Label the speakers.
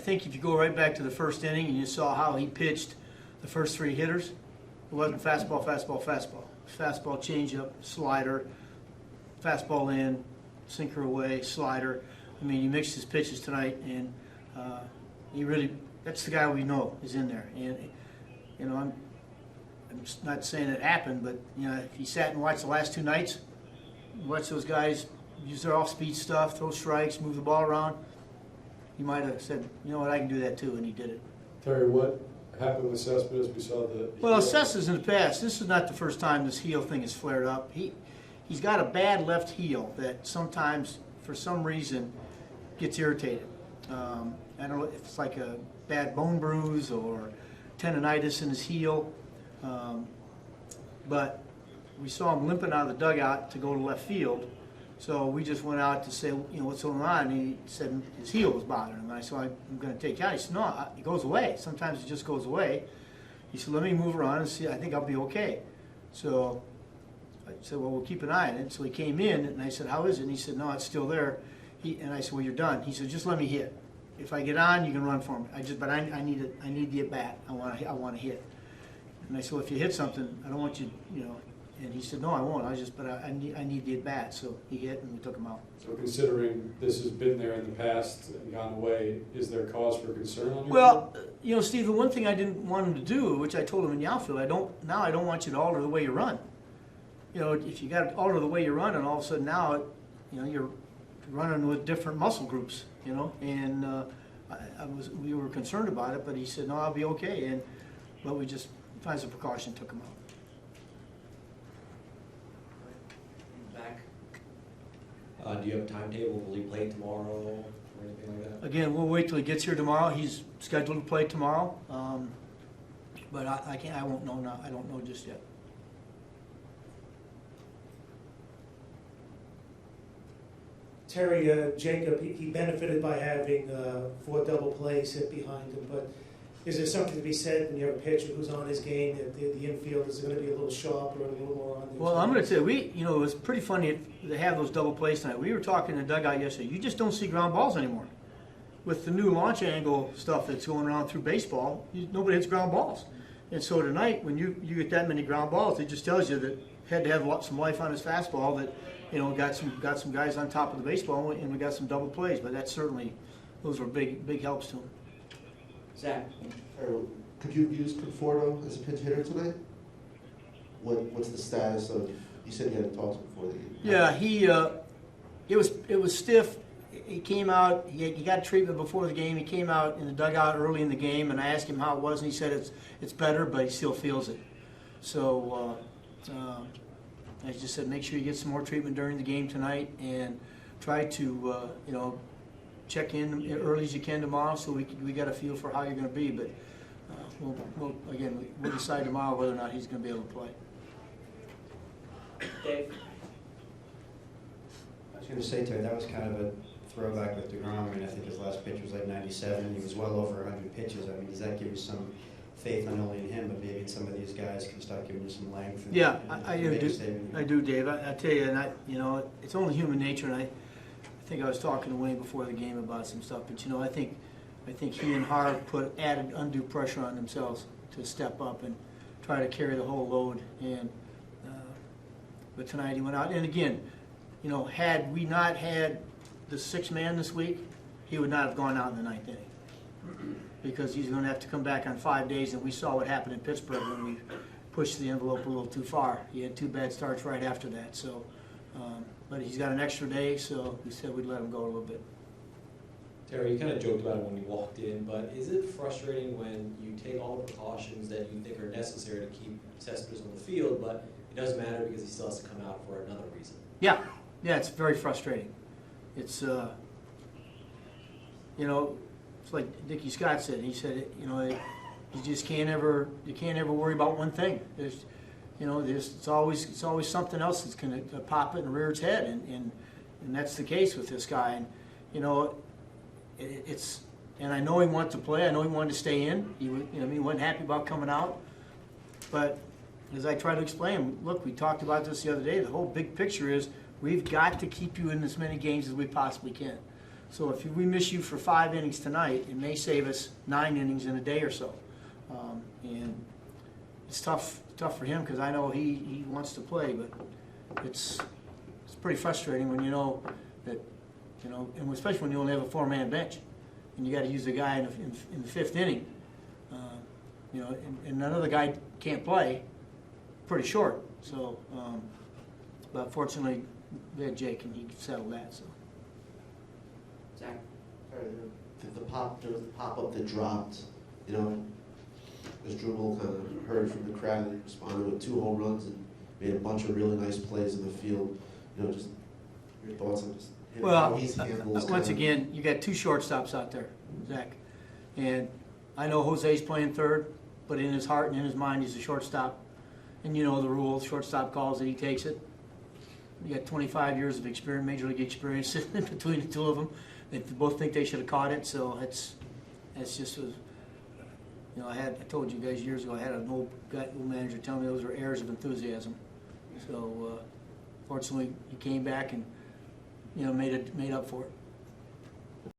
Speaker 1: think if you go right back to the first inning and you saw how he pitched the first 3 hitters, it wasn't fastball, fastball, fastball. Fastball, changeup, slider, fastball in, sinker away, slider. I mean, he mixed his pitches tonight, and he really—that's the guy we know is in there. And you know, I'm not saying it happened, but you know, if he sat and watched the last 2 nights, watch those guys use their off-speed stuff, throw strikes, move the ball around, he might have said, you know what, I can do that too, and he did it.
Speaker 2: Terry, what happened with Cespedes? We saw the...
Speaker 1: Well, Cespedes in the past, this is not the first time this heel thing has flared up. He's got a bad left heel that sometimes, for some reason, gets irritated. I don't know if it's like a bad bone bruise or tendonitis in his heel, but we saw him limping out of the dugout to go to left field. So we just went out to say, you know, what's going on? And he said his heel was bothering him. And I said, I'm going to take you out. He said, no, it goes away. Sometimes it just goes away. He said, let me move around and see. I think I'll be okay. So I said, well, we'll keep an eye on it. So he came in, and I said, how is it? And he said, no, it's still there. And I said, well, you're done. He said, just let me hit. If I get on, you can run for me. But I need the at bat. I want to hit. And I said, well, if you hit something, I don't want you, you know. And he said, no, I won't. But I need the at bat. So he hit, and we took him out.
Speaker 2: So considering this has been there in the past and gone away, is there cause for concern on your
Speaker 1: Well, you know, Steve, the one thing I didn't want him to do, which I told him in the outfield, I don't want you to alter the way you run. You know, if you got to alter the way you run, and all of a sudden now, you know, you're running with different muscle groups, you know, and we were concerned about it, but he said, no, I'll be okay. But we just, as a precaution, took him out.
Speaker 3: Do you have a timetable? Will he play tomorrow or anything like that?
Speaker 1: Again, we'll wait till he gets here tomorrow. He's scheduled to play tomorrow, but I can't. I won't know now. I don't know just yet.
Speaker 4: Terry, Jacob, he benefited by having 4 double plays hit behind him, but is there something to be said when you have a pitcher who's on his game that the infield is going to be a little sharper and a little more on?
Speaker 1: Well, I'm going to tell you, it was pretty funny to have those double plays tonight. We were talking in the dugout yesterday. You just don't see ground balls anymore. With the new launch angle stuff that's going around through baseball, nobody hits ground balls. And so tonight, when you get that many ground balls, it just tells you that had to have some life on his fastball. That got some guys on top of the baseball, and we got some double plays. But that's certainly, those were big helps to him.
Speaker 5: Zach.
Speaker 6: Could you use Conforto as a pinch hitter today? What's the status of? You said you had talks before the game.
Speaker 1: Yeah, it was stiff. He came out. He got treatment before the game. He came out in the dugout early in the game, and I asked him how it was, and he said it's better, but he still feels it. So I just said make sure you get some more treatment during the game tonight, and try to check in early as you can tomorrow, so we got a feel for how you're going to be. But we'll decide tomorrow whether or not he's going to be able to play.
Speaker 5: Dave?
Speaker 7: I was going to say, Terry, that was kind of a throwback with deGrom. I mean, I think his last pitch was like 97. He was well over 100 pitches. I mean, does that give you some faith not only in him, but maybe in some of these guys can start giving you some length?
Speaker 1: Yeah, I do, Dave. I tell you, and it's only human nature, and I think I was talking to Wayne before the game about some stuff, but I think he and Harv added undue pressure on themselves to step up and try to carry the whole load. And but tonight he went out, and again, had we not had the 6th man this week, he would not have gone out in the 9th inning because he's going to have to come back on 5 days. And we saw what happened in Pittsburgh when we pushed the envelope a little too far. He had 2 bad starts right after that. So. But he's got an extra day, so we said we'd let him go a little bit.
Speaker 3: Terry, you kind of joked about it when you walked in, but is it frustrating when you take all the precautions that you think are necessary to keep Cespedes on the field, but it doesn't matter because he still has to come out for another reason?
Speaker 1: Yeah, it's very frustrating. It's it's like Dickie Scott said. He said, you just can't ever worry about one thing. It's always something else that's going to pop it and rear its head, and that's the case with this guy. And and I know he wanted to play. I know he wanted to stay in. He wasn't happy about coming out. But as I try to explain, look, we talked about this the other day. The whole big picture is we've got to keep you in as many games as we possibly can. So if we miss you for 5 innings tonight, it may save us 9 innings in a day or so. And it's tough for him because I know he wants to play, but it's pretty frustrating when you know that, and especially when you only have a 4-man bench and you got to use a guy in the 5th inning. And another guy can't play, pretty short. So, but fortunately, we had Jake and he settled that. So.
Speaker 5: Zach?
Speaker 6: Sorry, there was the pop-up that dropped, as Drupal kind of heard from the crowd, he responded with 2 home runs and made a bunch of really nice plays in the field. Just your thoughts on just how he's handled.
Speaker 1: Once again, you got 2 shortstops out there, Zach, and I know Jose's playing third, but in his heart and in his mind, he's a shortstop, and you know the rules. Shortstop calls it, he takes it. You got 25 years of experience, major league experience between the 2 of them. They both think they should have caught it, so it's just was. I told you guys years ago, I had an old manager tell me those were errors of enthusiasm. So, fortunately, he came back and, made up for it.